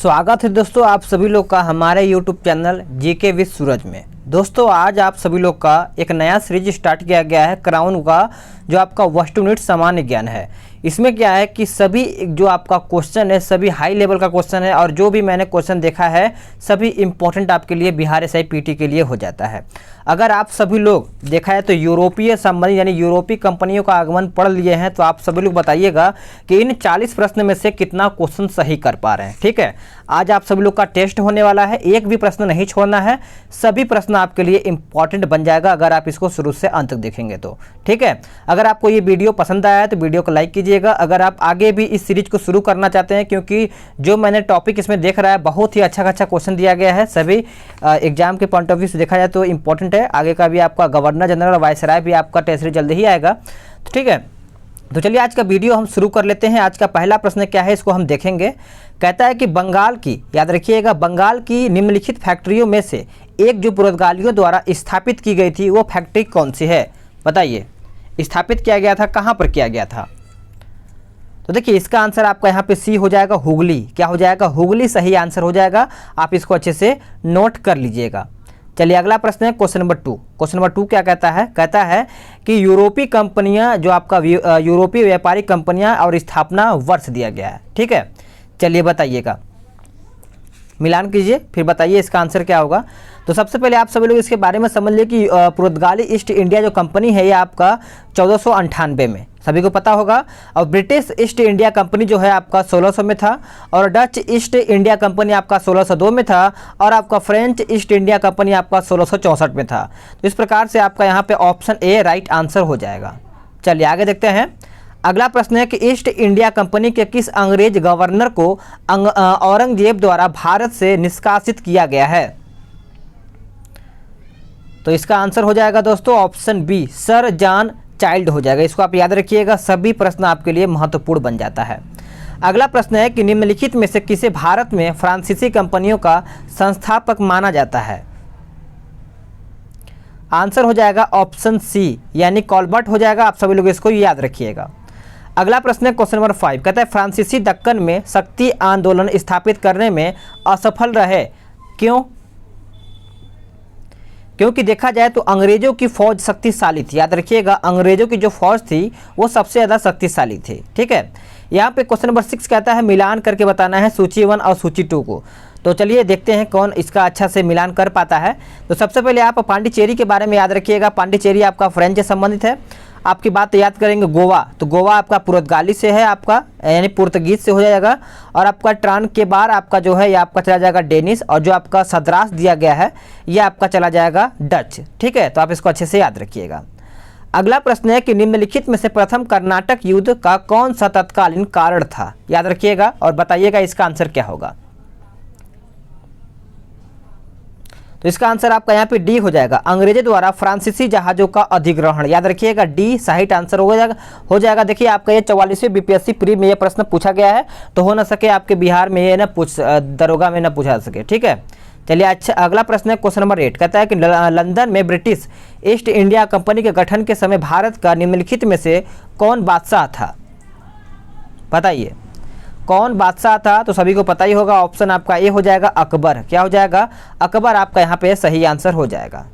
स्वागत है दोस्तों आप सभी लोग का हमारे YouTube चैनल जीके विद सूरज में। दोस्तों आज आप सभी लोग का एक नया सीरीज स्टार्ट किया गया है क्राउन का, जो आपका वस्तु यूनिट सामान्य ज्ञान है। इसमें क्या है कि सभी जो आपका क्वेश्चन है सभी हाई लेवल का क्वेश्चन है, और जो भी मैंने क्वेश्चन देखा है सभी इंपॉर्टेंट आपके लिए बिहार एसआई पीटी के लिए हो जाता है। अगर आप सभी लोग देखा है तो यूरोपीय संबंधी यानी यूरोपीय कंपनियों का आगमन पढ़ लिए हैं, तो आप सभी लोग बताइएगा कि इन 40 प्रश्न में से कितना क्वेश्चन सही कर पा रहे हैं। ठीक है, आज आप सभी लोग का टेस्ट होने वाला है, एक भी प्रश्न नहीं छोड़ना है, सभी प्रश्न आपके लिए इंपॉर्टेंट बन जाएगा अगर आप इसको शुरू से अंत तक देखेंगे तो। ठीक है, अगर आपको ये वीडियो पसंद आया है तो वीडियो को लाइक कीजिएगा। अगर आप आगे भी इस सीरीज को शुरू करना चाहते हैं, क्योंकि जो मैंने टॉपिक इसमें देख रहा है बहुत ही अच्छा क्वेश्चन दिया गया है, सभी एग्जाम के पॉइंट ऑफ व्यू से देखा जाए तो इंपॉर्टेंट है। आगे का भी आपका गवर्नर जनरल और वायसराय भी आपका टेस्ट सीरीज जल्दी ही आएगा। तो ठीक है, तो चलिए आज का वीडियो हम शुरू कर लेते हैं। आज का पहला प्रश्न क्या है इसको हम देखेंगे। कहता है कि बंगाल की, याद रखिएगा, बंगाल की निम्नलिखित फैक्ट्रियों में से एक जो पुर्तगालियों द्वारा स्थापित की गई थी वो फैक्ट्री कौन सी है? बताइए, स्थापित किया गया था, कहाँ पर किया गया था? तो देखिए इसका आंसर आपका यहाँ पे सी हो जाएगा, हुगली। क्या हो जाएगा? हुगली सही आंसर हो जाएगा। आप इसको अच्छे से नोट कर लीजिएगा। चलिए अगला प्रश्न है क्वेश्चन नंबर 2। क्वेश्चन नंबर 2 क्या कहता है? कहता है कि यूरोपीय कंपनियां, जो आपका यूरोपीय व्यापारिक कंपनियां और स्थापना वर्ष दिया गया है। ठीक है, चलिए बताइएगा, मिलान कीजिए फिर बताइए इसका आंसर क्या होगा। तो सबसे पहले आप सभी लोग इसके बारे में समझ लिए कि पुर्तगाली ईस्ट इंडिया जो कंपनी है ये आपका 1498 में, सभी को पता होगा। और ब्रिटिश ईस्ट इंडिया कंपनी जो है आपका 1600 में था, और डच ईस्ट इंडिया कंपनी आपका 1602 में था, और आपका फ्रेंच ईस्ट इंडिया कंपनी आपका 1664 में था। तो इस प्रकार से आपका यहाँ पे ऑप्शन ए राइट आंसर हो जाएगा। चलिए आगे देखते हैं। अगला प्रश्न है कि ईस्ट इंडिया कंपनी के किस अंग्रेज गवर्नर को औरंगजेब द्वारा भारत से निष्कासित किया गया है? तो इसका आंसर हो जाएगा दोस्तों option B, sir John Child हो जाएगा। इसको आप याद रखिएगा, सभी प्रश्न आपके लिए महत्वपूर्ण बन जाता है। अगला प्रश्न है कि निम्नलिखित में से किसे भारत में फ्रांसीसी कंपनियों का संस्थापक माना जाता है? आंसर हो जाएगा ऑप्शन सी, यानी कॉलबर्ट हो जाएगा। आप सभी लोग इसको याद रखिएगा। अगला प्रश्न है क्वेश्चन नंबर 5। कहता है फ्रांसीसी दक्कन में शक्ति आंदोलन स्थापित करने में असफल रहे, क्यों? क्योंकि देखा जाए तो अंग्रेजों की फौज शक्तिशाली थी। याद रखिएगा, अंग्रेजों की जो फौज थी वो सबसे ज़्यादा शक्तिशाली थी। ठीक है, यहाँ पे क्वेश्चन नंबर 6 कहता है मिलान करके बताना है सूची 1 और सूची 2 को। तो चलिए देखते हैं कौन इसका अच्छा से मिलान कर पाता है। तो सबसे पहले आप पांडिचेरी के बारे में याद रखिएगा। पांडिचेरी आपका फ्रेंच से संबंधित है। आपकी बात याद करेंगे गोवा, तो गोवा आपका पुर्तगाली से है, आपका यानी पुर्तगीज से हो जाएगा। और आपका ट्रान के बार आपका जो है ये आपका चला जाएगा डेनिश, और जो आपका सद्रास दिया गया है ये आपका चला जाएगा डच। ठीक है, तो आप इसको अच्छे से याद रखिएगा। अगला प्रश्न है कि निम्नलिखित में से प्रथम कर्नाटक युद्ध का कौन सा तत्कालीन कारण था? याद रखिएगा और बताइएगा इसका आंसर क्या होगा। तो इसका आंसर आपका यहाँ पे डी हो जाएगा, अंग्रेजों द्वारा फ्रांसीसी जहाज़ों का अधिग्रहण। याद रखिएगा डी सही आंसर हो जाएगा। देखिए आपका ये 44वें बीपीएससी प्री में ये प्रश्न पूछा गया है, तो हो ना सके आपके बिहार में ये ना दरोगा में ना पूछा सके। ठीक है, चलिए अच्छा अगला प्रश्न है क्वेश्चन नंबर 8। कहता है कि लंदन में ब्रिटिश ईस्ट इंडिया कंपनी के गठन के समय भारत का निम्नलिखित में से कौन बादशाह था? बताइए कौन बादशाह था? तो सभी को पता ही होगा, ऑप्शन आपका ए हो जाएगा अकबर। क्या हो जाएगा? अकबर आपका यहाँ पे सही आंसर हो जाएगा।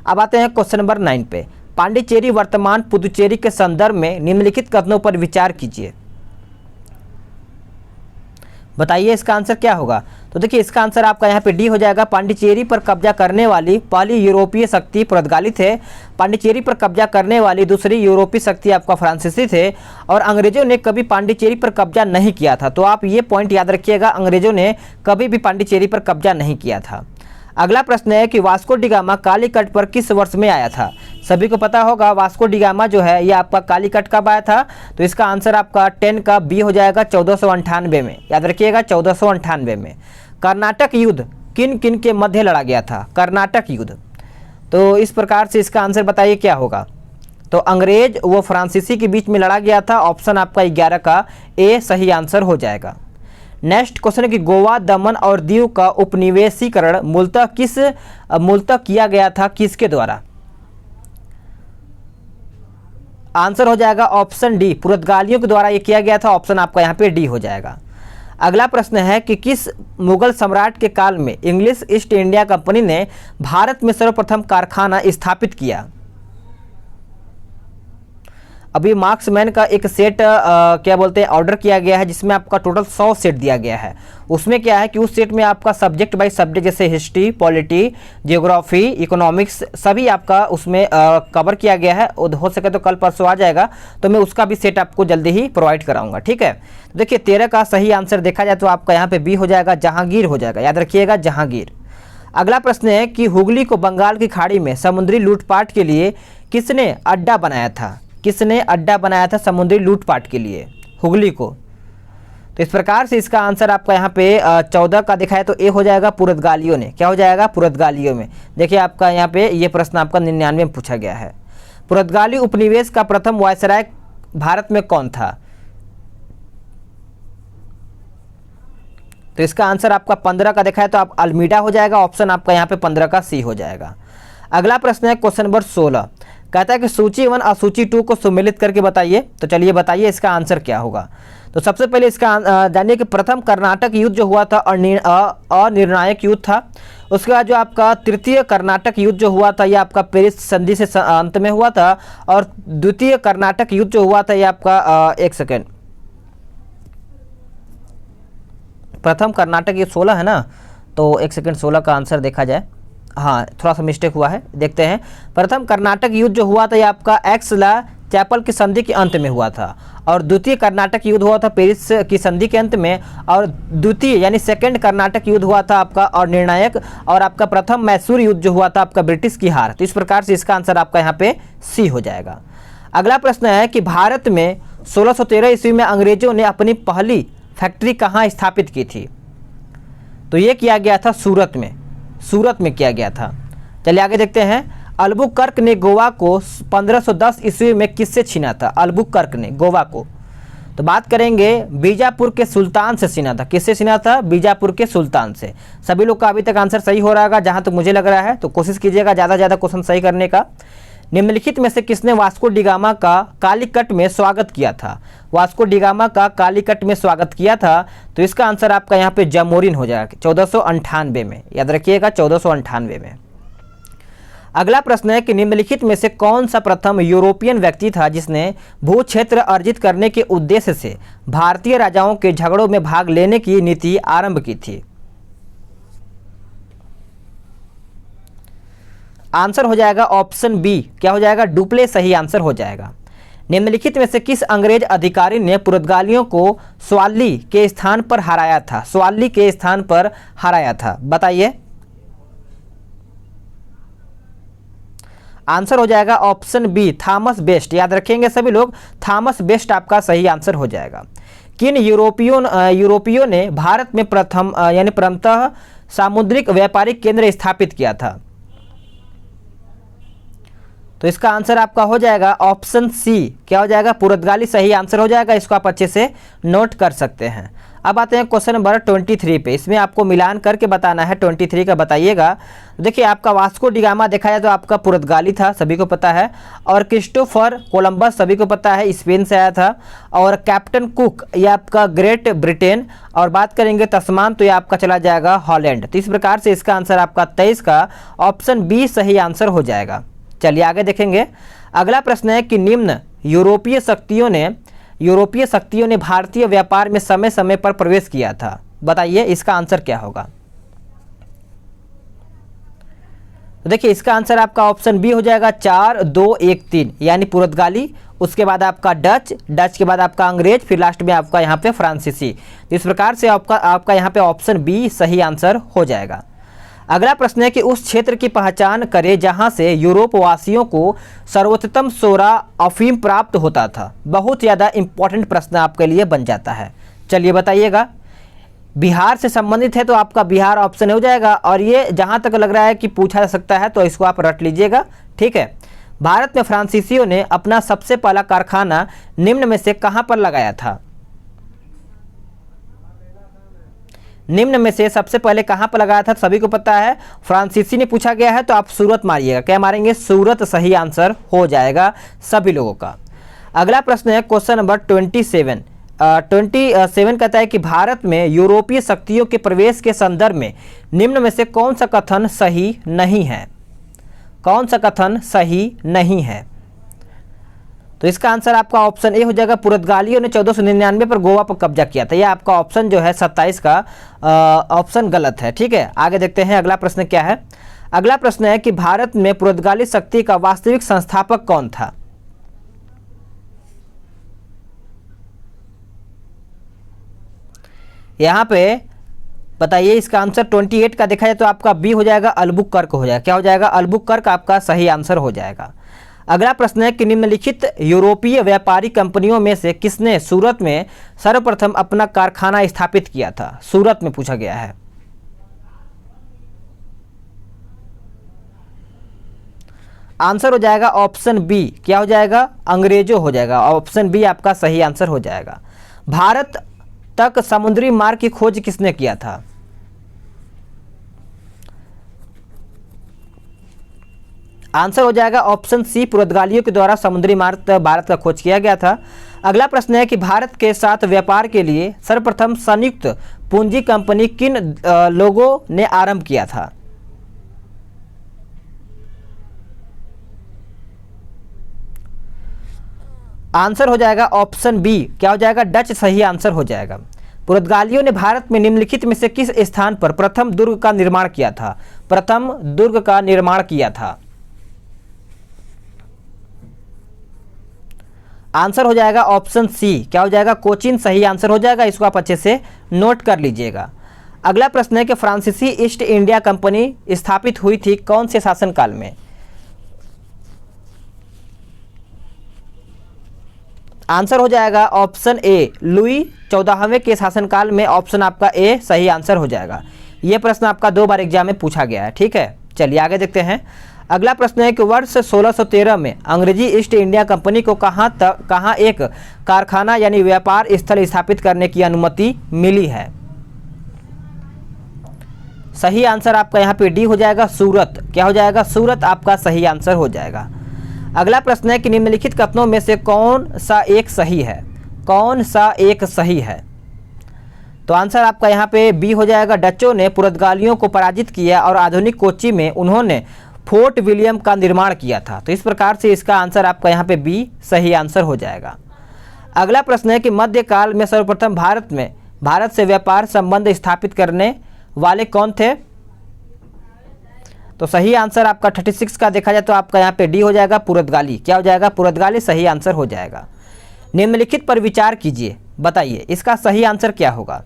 अब आते हैं क्वेश्चन नंबर 9 पे। पांडिचेरी वर्तमान पुदुचेरी के संदर्भ में निम्नलिखित कथनों पर विचार कीजिए। बताइए इसका आंसर क्या होगा। तो देखिए इसका आंसर आपका यहाँ पे डी हो जाएगा। पांडिचेरी पर कब्जा करने वाली पहली यूरोपीय शक्ति पुर्तगाली थे, पांडिचेरी पर कब्जा करने वाली दूसरी यूरोपीय शक्ति आपका फ्रांसीसी थे, और अंग्रेजों ने कभी पांडिचेरी पर कब्जा नहीं किया था। तो आप ये पॉइंट याद रखिएगा, अंग्रेजों ने कभी भी पांडिचेरी पर कब्जा नहीं किया था। अगला प्रश्न है कि वास्को डिगामा कालीकट पर किस वर्ष में आया था? सभी को पता होगा वास्को डिगामा जो है ये आपका कालीकट कब आया था? तो इसका आंसर आपका 10 का बी हो जाएगा, 1498 में। याद रखिएगा 1498 में। कर्नाटक युद्ध किन किन के मध्य लड़ा गया था? कर्नाटक युद्ध, तो इस प्रकार से इसका आंसर बताइए क्या होगा। तो अंग्रेज व फ्रांसीसी के बीच में लड़ा गया था। ऑप्शन आपका 11 का ए सही आंसर हो जाएगा। नेक्स्ट क्वेश्चन है कि गोवा, दमन और दीव का उपनिवेशीकरण मूलतः किया गया था किसके द्वारा? आंसर हो जाएगा ऑप्शन डी, पुर्तगालियों के द्वारा ये किया गया था। ऑप्शन आपका यहाँ पे डी हो जाएगा। अगला प्रश्न है कि किस मुगल सम्राट के काल में इंग्लिश ईस्ट इंडिया कंपनी ने भारत में सर्वप्रथम कारखाना स्थापित किया? अभी मार्क्समैन का एक सेट क्या बोलते हैं ऑर्डर किया गया है, जिसमें आपका टोटल 100 सेट दिया गया है। उसमें क्या है कि उस सेट में आपका सब्जेक्ट बाय सब्जेक्ट जैसे हिस्ट्री, पॉलिटी, जियोग्राफी, इकोनॉमिक्स सभी आपका उसमें कवर किया गया है। हो सके तो कल परसों आ जाएगा, तो मैं उसका भी सेट आपको जल्दी ही प्रोवाइड कराऊंगा। ठीक है, देखिए 13 का सही आंसर देखा जाए तो आपका यहाँ पे बी हो जाएगा, जहांगीर हो जाएगा। याद रखिएगा, जहांगीर। अगला प्रश्न है कि हुगली को बंगाल की खाड़ी में समुद्री लूटपाट के लिए किसने अड्डा बनाया था? किसने अड्डा बनाया था समुद्री लूटपाट के लिए हुगली को? तो इस प्रकार से इसका आंसर आपका यहाँ पे 14 का दिखाया तो ए हो जाएगा, पुर्तगालियों ने। क्या हो जाएगा? पुर्तगालियों में। देखिए आपका यहाँ पे ये प्रश्न आपका 99 में पूछा गया है। पुर्तगाली उपनिवेश का प्रथम वायसराय भारत में कौन था? तो इसका आंसर आपका 15 का दिखाया तो आप अल्मीडा हो जाएगा। ऑप्शन आपका यहाँ पे 15 का सी हो जाएगा। अगला प्रश्न है क्वेश्चन नंबर 16, कहता है कि सूची 1 और सूची 2 को सम्मिलित करके बताइए। तो चलिए बताइए इसका आंसर क्या होगा। तो सबसे पहले इसका जानिए कि प्रथम कर्नाटक युद्ध जो हुआ था अनिर्णायक युद्ध था। उसके बाद जो आपका तृतीय कर्नाटक युद्ध जो हुआ था, यह आपका पेरिस संधि से अंत में हुआ था। और द्वितीय कर्नाटक युद्ध जो हुआ था, यह आपका एक सेकेंड, प्रथम कर्नाटक युद्ध 16 है ना, तो एक सेकेंड 16 का आंसर देखा जाए। हाँ, थोड़ा सा मिस्टेक हुआ है, देखते हैं। प्रथम कर्नाटक युद्ध जो हुआ था ये आपका एक्सला चैपल की संधि के अंत में हुआ था। और द्वितीय कर्नाटक युद्ध हुआ था पेरिस की संधि के अंत में। और द्वितीय यानी सेकंड कर्नाटक युद्ध हुआ था आपका और निर्णायक। और आपका प्रथम मैसूर युद्ध जो हुआ था आपका ब्रिटिश की हार। तो इस प्रकार से इसका आंसर आपका यहाँ पे सी हो जाएगा। अगला प्रश्न है कि भारत में 1613 ईस्वी में अंग्रेजों ने अपनी पहली फैक्ट्री कहाँ स्थापित की थी? तो ये किया गया था सूरत में। सूरत में किया गया था। चलिए आगे देखते हैं। अल्बुकर्क ने गोवा को 1510 ईस्वी में किससे छीना था? अल्बुकर्क ने गोवा को, तो बात करेंगे बीजापुर के सुल्तान से छीना था। किससे छीना था? बीजापुर के सुल्तान से। सभी लोग का अभी तक आंसर सही हो रहा है जहां तक मुझे लग रहा है, तो कोशिश कीजिएगा ज़्यादा से ज़्यादा क्वेश्चन सही करने का। निम्नलिखित में से किसने वास्को डिगामा का कालीकट में स्वागत किया था? वास्को डिगामा का कालीकट में स्वागत किया था। तो इसका आंसर आपका यहाँ पे जमोरिन हो जाएगा 1498 में। याद रखिएगा 1498 में। अगला प्रश्न है कि निम्नलिखित में से कौन सा प्रथम यूरोपियन व्यक्ति था जिसने भू क्षेत्र अर्जित करने के उद्देश्य से भारतीय राजाओं के झगड़ों में भाग लेने की नीति आरंभ की थी? आंसर हो जाएगा ऑप्शन बी। क्या हो जाएगा? डुप्ले सही आंसर हो जाएगा। निम्नलिखित में से किस अंग्रेज अधिकारी ने पुर्तगालियों को स्वाली के स्थान पर हराया था? स्वाली के स्थान पर हराया था, बताइए। आंसर हो जाएगा ऑप्शन बी, थॉमस बेस्ट। याद रखेंगे सभी लोग, थॉमस बेस्ट आपका सही आंसर हो जाएगा। किन यूरोपियों ने भारत में प्रथम यानी प्रथमतः सामुद्रिक व्यापारिक केंद्र स्थापित किया था? तो इसका आंसर आपका हो जाएगा ऑप्शन सी। क्या हो जाएगा? पुर्तगाली सही आंसर हो जाएगा। इसको आप अच्छे से नोट कर सकते हैं। अब आते हैं क्वेश्चन नंबर 23 पे। इसमें आपको मिलान करके बताना है। 23 का बताइएगा। देखिए आपका वास्को डिगामा देखा जाए तो आपका पुर्तगाली था, सभी को पता है। और क्रिस्टोफर कोलंबस सभी को पता है, स्पेन से आया था। और कैप्टन कुक ये आपका ग्रेट ब्रिटेन। और बात करेंगे तस्मान तो ये आपका चला जाएगा हॉलैंड। तो इस प्रकार से इसका आंसर आपका 23 का ऑप्शन बी सही आंसर हो जाएगा। चलिए आगे देखेंगे। अगला प्रश्न है कि निम्न यूरोपीय शक्तियों ने भारतीय व्यापार में समय समय पर प्रवेश किया था, बताइए इसका आंसर क्या होगा? तो देखिए इसका आंसर आपका ऑप्शन बी हो जाएगा 4 2 1 3, यानी पुर्तगाली, उसके बाद आपका डच के बाद आपका अंग्रेज, फिर लास्ट में आपका यहाँ पे फ्रांसीसी। तो इस प्रकार से आपका यहाँ पे ऑप्शन बी सही आंसर हो जाएगा। अगला प्रश्न है कि उस क्षेत्र की पहचान करें जहां से यूरोप वासियों को सर्वोत्तम सोरा अफीम प्राप्त होता था। बहुत ज़्यादा इंपॉर्टेंट प्रश्न आपके लिए बन जाता है। चलिए बताइएगा। बिहार से संबंधित है तो आपका बिहार ऑप्शन हो जाएगा। और ये जहां तक लग रहा है कि पूछा जा सकता है तो इसको आप रट लीजिएगा, ठीक है। भारत में फ्रांसीसियों ने अपना सबसे पहला कारखाना निम्न में से कहां पर लगाया था? निम्न में से सबसे पहले कहां पर लगाया था? सभी को पता है, फ्रांसीसी ने पूछा गया है तो आप सूरत मारिएगा। क्या मारेंगे? सूरत सही आंसर हो जाएगा सभी लोगों का। अगला प्रश्न है क्वेश्चन नंबर 27। 27 कहता है कि भारत में यूरोपीय शक्तियों के प्रवेश के संदर्भ में निम्न में से कौन सा कथन सही नहीं है? कौन सा कथन सही नहीं है? तो इसका आंसर आपका ऑप्शन ए हो जाएगा, पुर्तगालियों ने 1499 पर गोवा पर कब्जा किया था। यह आपका ऑप्शन जो है 27 का ऑप्शन गलत है। ठीक है, आगे देखते हैं अगला प्रश्न क्या है। अगला प्रश्न है कि भारत में पुर्तगाली शक्ति का वास्तविक संस्थापक कौन था? यहाँ पे बताइए, इसका आंसर 28 का देखा जाए तो आपका बी हो जाएगा, अलबुकर्क हो जाएगा। क्या हो जाएगा? अलबुकर्क आपका सही आंसर हो जाएगा। अगला प्रश्न है कि निम्नलिखित यूरोपीय व्यापारी कंपनियों में से किसने सूरत में सर्वप्रथम अपना कारखाना स्थापित किया था? सूरत में पूछा गया है। आंसर हो जाएगा ऑप्शन बी। क्या हो जाएगा? अंग्रेजों हो जाएगा। ऑप्शन बी आपका सही आंसर हो जाएगा। भारत तक समुद्री मार्ग की खोज किसने किया था? आंसर हो जाएगा ऑप्शन सी, पुर्तगालियों के द्वारा समुद्री मार्ग भारत का खोज किया गया था। अगला प्रश्न है कि भारत के साथ व्यापार के लिए सर्वप्रथम संयुक्त पूंजी कंपनी किन लोगों ने आरंभ किया था? आंसर हो जाएगा ऑप्शन बी। क्या हो जाएगा? डच सही आंसर हो जाएगा। पुर्तगालियों ने भारत में निम्नलिखित में से किस स्थान पर प्रथम दुर्ग का निर्माण किया था? प्रथम दुर्ग का निर्माण किया था। आंसर हो जाएगा ऑप्शन सी। क्या हो जाएगा? कोचीन सही आंसर हो जाएगा। इसको आप अच्छे से नोट कर लीजिएगा। अगला प्रश्न है कि फ्रांसीसी ईस्ट इंडिया कंपनी स्थापित हुई थी कौन से शासनकाल में? आंसर हो जाएगा ऑप्शन ए, लुई 14वें के शासनकाल में। ऑप्शन आपका ए सही आंसर हो जाएगा। यह प्रश्न आपका 2 बार एग्जाम में पूछा गया है। ठीक है, चलिए आगे देखते हैं। अगला प्रश्न है कि वर्ष 1613 में अंग्रेजी ईस्ट इंडिया कंपनी को कहाँ एक कारखाना यानी व्यापार स्थल स्थापित करने की अनुमति मिली है? सही आंसर आपका यहाँ पे डी हो जाएगा, सूरत। क्या हो जाएगा? सूरत आपका सही आंसर हो जाएगा। अगला प्रश्न है कि निम्नलिखित कथनों में से कौन सा एक सही है? कौन सा एक सही है? तो आंसर आपका यहाँ पे बी हो जाएगा, डचों ने पुर्तगालियों को पराजित किया और आधुनिक कोच्चि में उन्होंने फोर्ट विलियम का निर्माण किया था। तो इस प्रकार से इसका आंसर आपका यहाँ पे बी सही आंसर हो जाएगा। अगला प्रश्न है कि मध्यकाल में सर्वप्रथम भारत से व्यापार संबंध स्थापित करने वाले कौन थे? तो सही आंसर आपका 36 का देखा जाए तो आपका यहाँ पे डी हो जाएगा, पुर्तगाली। क्या हो जाएगा? पुर्तगाली सही आंसर हो जाएगा। निम्नलिखित पर विचार कीजिए, बताइए इसका सही आंसर क्या होगा?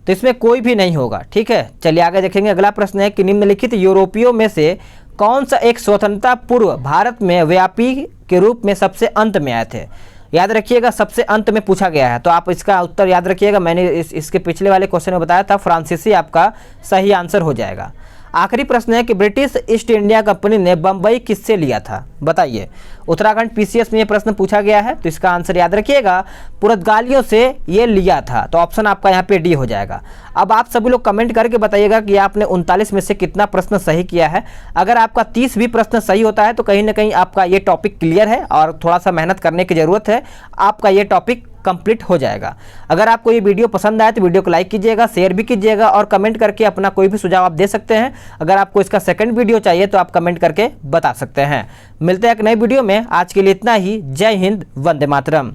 तो इसमें कोई भी नहीं होगा। ठीक है, चलिए आगे देखेंगे। अगला प्रश्न है कि निम्नलिखित यूरोपियों में से कौन सा एक स्वतंत्रता पूर्व भारत में व्यापी के रूप में सबसे अंत में आए थे? याद रखिएगा, सबसे अंत में पूछा गया है, तो आप इसका उत्तर याद रखिएगा। मैंने इसके पिछले वाले क्वेश्चन में बताया था, फ्रांसीसी आपका सही आंसर हो जाएगा। आखिरी प्रश्न है कि ब्रिटिश ईस्ट इंडिया कंपनी ने बम्बई किससे लिया था? बताइए। उत्तराखंड पीसीएस में ये प्रश्न पूछा गया है, तो इसका आंसर याद रखिएगा, पुर्तगालियों से ये लिया था। तो ऑप्शन आपका यहाँ पे डी हो जाएगा। अब आप सभी लोग कमेंट करके बताइएगा कि आपने 39 में से कितना प्रश्न सही किया है। अगर आपका 30 भी प्रश्न सही होता है तो कहीं ना कहीं आपका ये टॉपिक क्लियर है और थोड़ा सा मेहनत करने की ज़रूरत है, आपका ये टॉपिक कंप्लीट हो जाएगा। अगर आपको ये वीडियो पसंद आए तो वीडियो को लाइक कीजिएगा, शेयर भी कीजिएगा और कमेंट करके अपना कोई भी सुझाव आप दे सकते हैं। अगर आपको इसका सेकंड वीडियो चाहिए तो आप कमेंट करके बता सकते हैं। मिलते हैं एक नई वीडियो में, आज के लिए इतना ही। जय हिंद, वंदे मातरम।